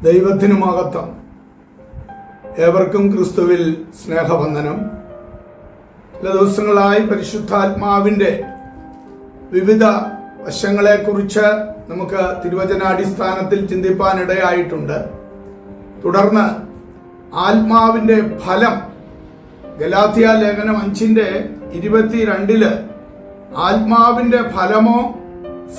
ദൈവത്തിനു മഹത്വം. ഏവർക്കും ക്രിസ്തുവിൽ സ്നേഹവന്ദനം. ചില ദിവസങ്ങളായി പരിശുദ്ധാത്മാവിൻ്റെ വിവിധ വശങ്ങളെക്കുറിച്ച് നമുക്ക് തിരുവചനാടിസ്ഥാനത്തിൽ ചിന്തിപ്പാനിടയായിട്ടുണ്ട്. തുടർന്ന് ആത്മാവിൻ്റെ ഫലം, ഗലാത്യ ലേഖനം 5:22 ആത്മാവിൻ്റെ ഫലമോ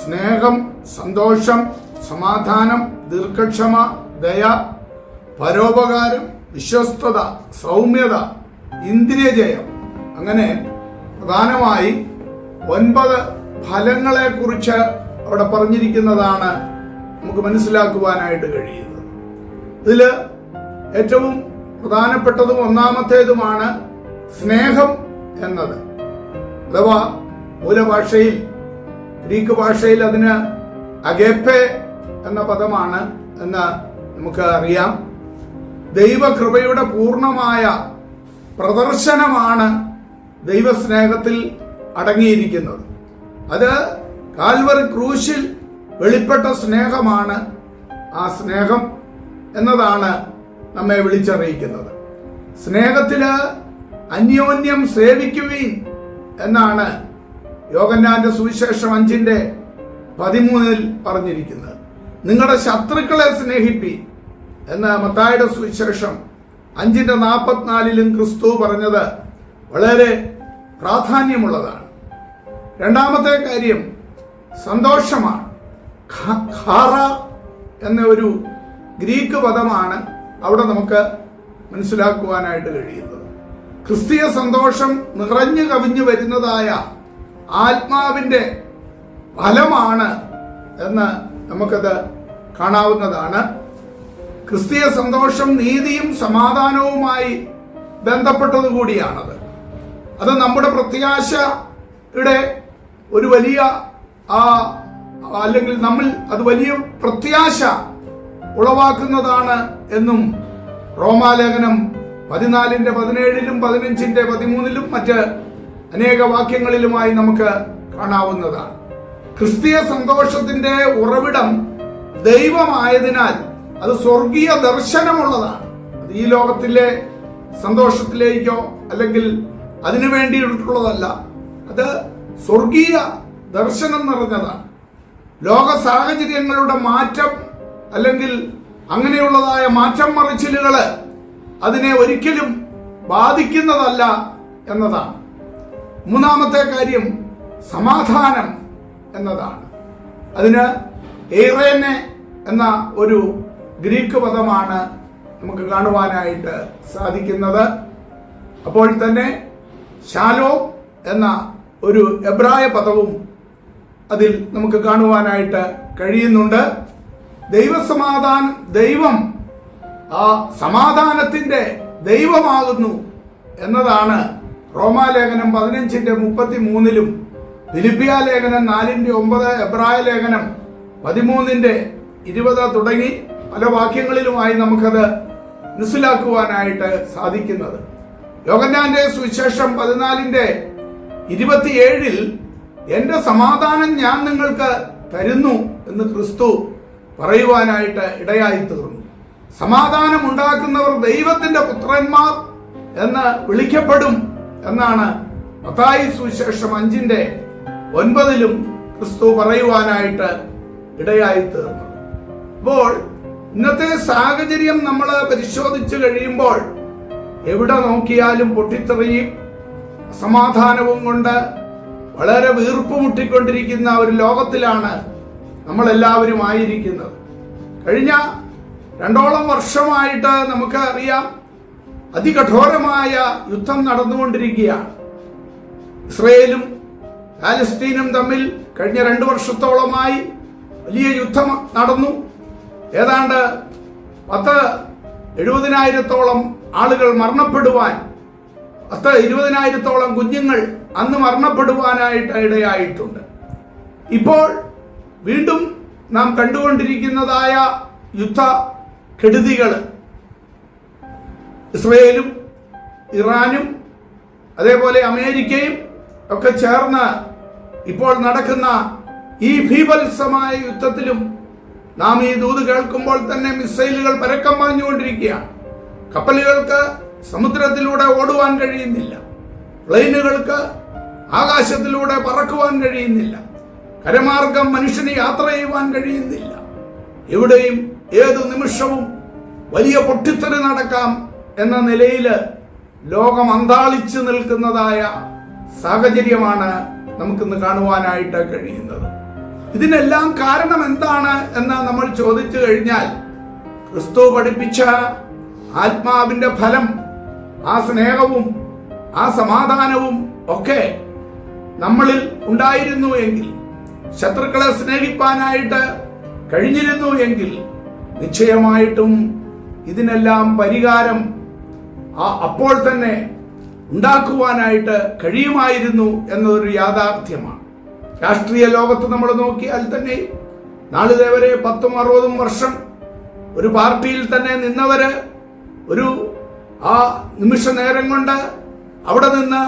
സ്നേഹം, സന്തോഷം, സമാധാനം, ദീർഘക്ഷമ, ദയ, പരോപകാരം, വിശ്വസ്തത, സൗമ്യത, ഇന്ദ്രിയജയം, അങ്ങനെ പ്രധാനമായി 9 ഫലങ്ങളെ കുറിച്ച് അവിടെ പറഞ്ഞിരിക്കുന്നതാണ് നമുക്ക് മനസ്സിലാക്കുവാനായിട്ട് കഴിയുന്നത്. ഇതിൽ ഏറ്റവും പ്രധാനപ്പെട്ടതും ഒന്നാമത്തേതുമാണ് സ്നേഹം എന്നത്. അഥവാ മൂലഭാഷയിൽ, ഗ്രീക്ക് ഭാഷയിൽ അതിന് അഗേപ്പെ എന്ന പദമാണ് എന്ന് നമുക്ക് അറിയാം. ദൈവകൃപയുടെ പൂർണ്ണമായ പ്രദർശനമാണ് ദൈവസ്നേഹത്തിൽ അടങ്ങിയിരിക്കുന്നത്. അത് കാൽവറി ക്രൂശിൽ വെളിപ്പെട്ട സ്നേഹമാണ്. ആ സ്നേഹം എന്നതാണ് നമ്മെ വിളിച്ചറിയിക്കുന്നത്. സ്നേഹത്തില് അന്യോന്യം സേവിക്കുവീൻ എന്നാണ് യോഹന്നാന്റെ സുവിശേഷം 5:13 പറഞ്ഞിരിക്കുന്നത്. നിങ്ങളുടെ ശത്രുക്കളെ സ്നേഹിപ്പി എന്ന് മത്തായിയുടെ സുവിശേഷം 5:44 ക്രിസ്തു പറഞ്ഞത് വളരെ പ്രാധാന്യമുള്ളതാണ്. രണ്ടാമത്തെ കാര്യം സന്തോഷമാണ്. ഖാറ എന്ന ഒരു ഗ്രീക്ക് പദമാണ് അവിടെ നമുക്ക് മനസ്സിലാക്കുവാനായിട്ട് കഴിയുന്നത്. ക്രിസ്തീയ സന്തോഷം നിറഞ്ഞു കവിഞ്ഞു വരുന്നതായ ആത്മാവിൻ്റെ ഫലമാണ് എന്ന് നമുക്കത് കാണാവുന്നതാണ്. ക്രിസ്തീയ സന്തോഷം നീതിയും സമാധാനവുമായി ബന്ധപ്പെട്ടതുകൂടിയാണത്. അത് നമ്മുടെ പ്രത്യാശയുടെ ഒരു വലിയ അല്ലെങ്കിൽ നമ്മൾ അത് വലിയ പ്രത്യാശ ഉളവാക്കുന്നതാണ് എന്നും റോമാലേഖനം 14:17 15:13 മറ്റ് അനേക വാക്യങ്ങളിലുമായി നമുക്ക് കാണാവുന്നതാണ്. ക്രിസ്തീയ സന്തോഷത്തിന്റെ ഉറവിടം ദൈവമായതിനാൽ അത് സ്വർഗീയ ദർശനമുള്ളതാണ്. അത് ഈ ലോകത്തിലെ സന്തോഷത്തിലേക്കോ അല്ലെങ്കിൽ അതിനു വേണ്ടിയിട്ടുള്ളതല്ല. അത് സ്വർഗീയ ദർശനം നിറഞ്ഞതാണ്. ലോക സാഹചര്യങ്ങളുടെ മാറ്റം അല്ലെങ്കിൽ അങ്ങനെയുള്ളതായ മാറ്റം മറിച്ചിലുകള് അതിനെ ഒരിക്കലും ബാധിക്കുന്നതല്ല എന്നതാണ്. മൂന്നാമത്തെ കാര്യം സമാധാനം എന്നതാണ്. അതിന് എയ്റേനെ എന്ന ഒരു ഗ്രീക്ക് പദമാണ് നമുക്ക് കാണുവാനായിട്ട് സാധിക്കുന്നത്. അപ്പോൾ തന്നെ ശാലോം എന്ന ഒരു എബ്രായ പദവും അതിൽ നമുക്ക് കാണുവാനായിട്ട് കഴിയുന്നുണ്ട്. ദൈവം ആ സമാധാനത്തിന്റെ ദൈവമാകുന്നു എന്നതാണ് റോമാലേഖനം 15:33 ഫിലിപ്പിയ ലേഖനം 4:9 എബ്രായ ലേഖനം 13:20 തുടങ്ങി പല വാക്യങ്ങളിലുമായി നമുക്കത് മനസ്സിലാക്കുവാനായിട്ട് സാധിക്കുന്നത്. യോഹന്നാന്റെ സുവിശേഷം 14:27 എന്റെ സമാധാനം ഞാൻ നിങ്ങൾക്ക് തരുന്നു എന്ന് ക്രിസ്തു പറയുവാനായിട്ട് ഇടയായി തീർന്നു. സമാധാനം ഉണ്ടാക്കുന്നവർ ദൈവത്തിന്റെ പുത്രന്മാർ എന്ന് വിളിക്കപ്പെടും എന്നാണ് മത്തായി സുവിശേഷം 5:9 ക്രിസ്തു പറയുവാനായിട്ട് ഇടയായി തീർന്നത്. അപ്പോൾ ഇന്നത്തെ സാഹചര്യം നമ്മൾ പരിശോധിച്ചു കഴിയുമ്പോൾ എവിടെ നോക്കിയാലും പൊട്ടിത്തെറിയും അസമാധാനവും കൊണ്ട് വളരെ വീർപ്പുമുട്ടിക്കൊണ്ടിരിക്കുന്ന ഒരു ലോകത്തിലാണ് നമ്മളെല്ലാവരും ആയിരിക്കുന്നത്. കഴിഞ്ഞ 2 വർഷമായിട്ട് നമുക്ക് അറിയാം, അതികഠോരമായ യുദ്ധം നടന്നുകൊണ്ടിരിക്കുകയാണ്. ഇസ്രയേലും പാലസ്തീനും തമ്മിൽ കഴിഞ്ഞ 2 വർഷത്തോളമായി വലിയ യുദ്ധം നടന്നു. ഏതാണ്ട് 70,000-ഓളം ആളുകൾ മരണപ്പെടുവാൻ, 20,000-ഓളം കുഞ്ഞുങ്ങൾ അന്ന് മരണപ്പെടുവാനായിട്ട് ഇടയായിട്ടുണ്ട്. ഇപ്പോൾ വീണ്ടും നാം കണ്ടുകൊണ്ടിരിക്കുന്നതായ യുദ്ധ കെടുതികൾ ഇസ്രയേലും ഇറാനും അതേപോലെ അമേരിക്കയും ഒക്കെ ചേർന്ന് ഇപ്പോൾ നടക്കുന്ന ഈ ഭീഭത്സമായ യുദ്ധത്തിലും നാം ഈ ദൂത് കേൾക്കുമ്പോൾ തന്നെ മിസൈലുകൾ പരക്കം പാഞ്ഞുകൊണ്ടിരിക്കുകയാണ്. കപ്പലുകൾക്ക് സമുദ്രത്തിലൂടെ ഓടുവാൻ കഴിയുന്നില്ല. പ്ലെയിനുകൾക്ക് ആകാശത്തിലൂടെ പറക്കുവാൻ കഴിയുന്നില്ല. കരമാർഗം മനുഷ്യന് യാത്ര ചെയ്യുവാൻ കഴിയുന്നില്ല. എവിടെയും ഏതു നിമിഷവും വലിയ പൊട്ടിത്തെറി നടക്കാം എന്ന നിലയിൽ ലോകം അന്താളിച്ചു നിൽക്കുന്നതായ സാഹചര്യമാണ് നമുക്കിന്ന് കാണുവാനായിട്ട് കഴിയുന്നത്. ഇതിനെല്ലാം കാരണം എന്താണ് എന്ന് നമ്മൾ ചോദിച്ചു കഴിഞ്ഞാൽ, ക്രിസ്തു പഠിപ്പിച്ച ആത്മാവിന്റെ ഫലം, ആ സ്നേഹവും ആ സമാധാനവും ഒക്കെ നമ്മളിൽ ഉണ്ടായിരുന്നു എങ്കിൽ, ശത്രുക്കളെ സ്നേഹിപ്പാനായിട്ട് കഴിഞ്ഞിരുന്നു എങ്കിൽ, നിശ്ചയമായിട്ടും ഇതിനെല്ലാം പരിഹാരം അപ്പോൾ തന്നെ ഉണ്ടാക്കുവാനായിട്ട് കഴിയുമായിരുന്നു എന്നതൊരു യാഥാർത്ഥ്യമാണ്. രാഷ്ട്രീയ ലോകത്ത് നമ്മൾ നോക്കിയാൽ തന്നെ നാളിതേവരെ 10-60 വർഷം ഒരു പാർട്ടിയിൽ തന്നെ നിന്നവര് ഒരു നിമിഷ നേരം കൊണ്ട് അവിടെ നിന്ന്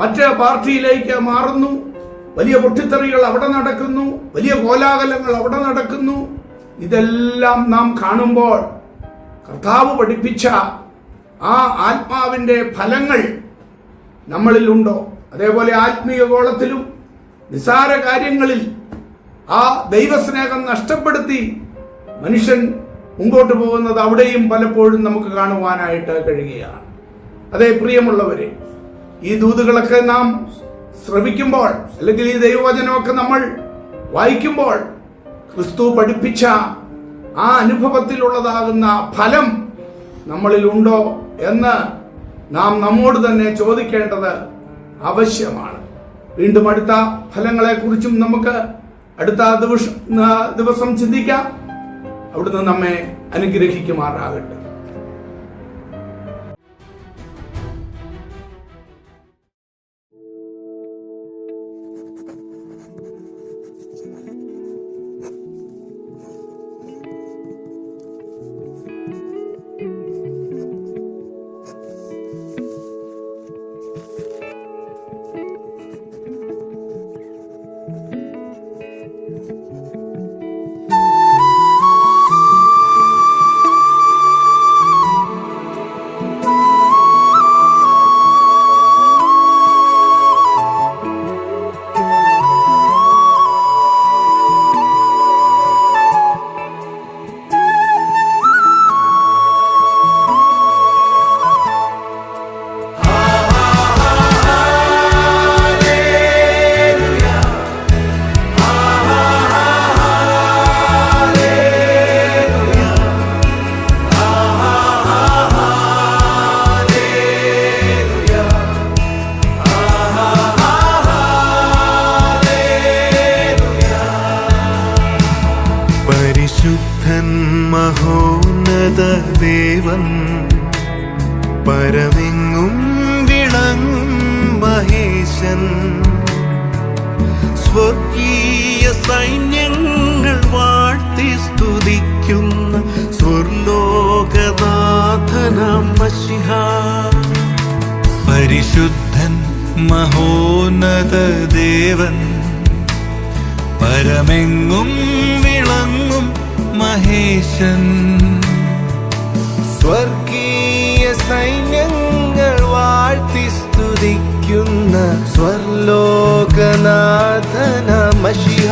മറ്റേ പാർട്ടിയിലേക്ക് മാറുന്നു. വലിയ പൊട്ടിത്തെറികൾ അവിടെ നടക്കുന്നു, വലിയ കോലാഹലങ്ങൾ അവിടെ നടക്കുന്നു. ഇതെല്ലാം നാം കാണുമ്പോൾ കർത്താവ് പഠിപ്പിച്ച ആ ആത്മാവിന്റെ ഫലങ്ങൾ നമ്മളിലുണ്ടോ? അതേപോലെ ആത്മീയ ഗോളത്തിലും നിസാര കാര്യങ്ങളിൽ ആ ദൈവസ്നേഹം നഷ്ടപ്പെടുത്തി മനുഷ്യൻ മുമ്പോട്ട് പോകുന്നത് അവിടെയും പലപ്പോഴും നമുക്ക് കാണുവാനായിട്ട് കഴിയുകയാണ്. അതേ പ്രിയമുള്ളവരെ, ഈ ദൂതുകളൊക്കെ നാം ശ്രവിക്കുമ്പോൾ, അല്ലെങ്കിൽ ഈ ദൈവവചനമൊക്കെ നമ്മൾ വായിക്കുമ്പോൾ, ക്രിസ്തു പഠിപ്പിച്ച ആ അനുഭവത്തിലുള്ളതാകുന്ന ഫലം നമ്മളിലുണ്ടോ എന്ന് നാം നമ്മോട് തന്നെ ചോദിക്കേണ്ടത് ആവശ്യമാണ്. വീണ്ടും അടുത്ത ഫലങ്ങളെ കുറിച്ചും നമുക്ക് അടുത്ത ദിവസം ചിന്തിക്കാം. അവിടുന്ന് നമ്മെ അനുഗ്രഹിക്കുമാറാകട്ടെ. മഹോന്നത ദേവൻ പരമെങ്ങും വിളങ്ങും മഹേശൻ, സ്വർഗീയ സൈന്യങ്ങൾ വാഴ്ത്തി സ്തുതിക്കുന്ന സ്വർലോകനാഥനാം മശിഹ. പരിശുദ്ധൻ മഹോന്നത ദേവൻ പരമെങ്ങും വിളങ്ങും മഹേശൻ, സ്വർഗീയ സൈന്യങ്ങൾ വാഴ്ത്തി സ്തുതിക്കുന്ന സ്വർലോകനാഥന മശിഹ.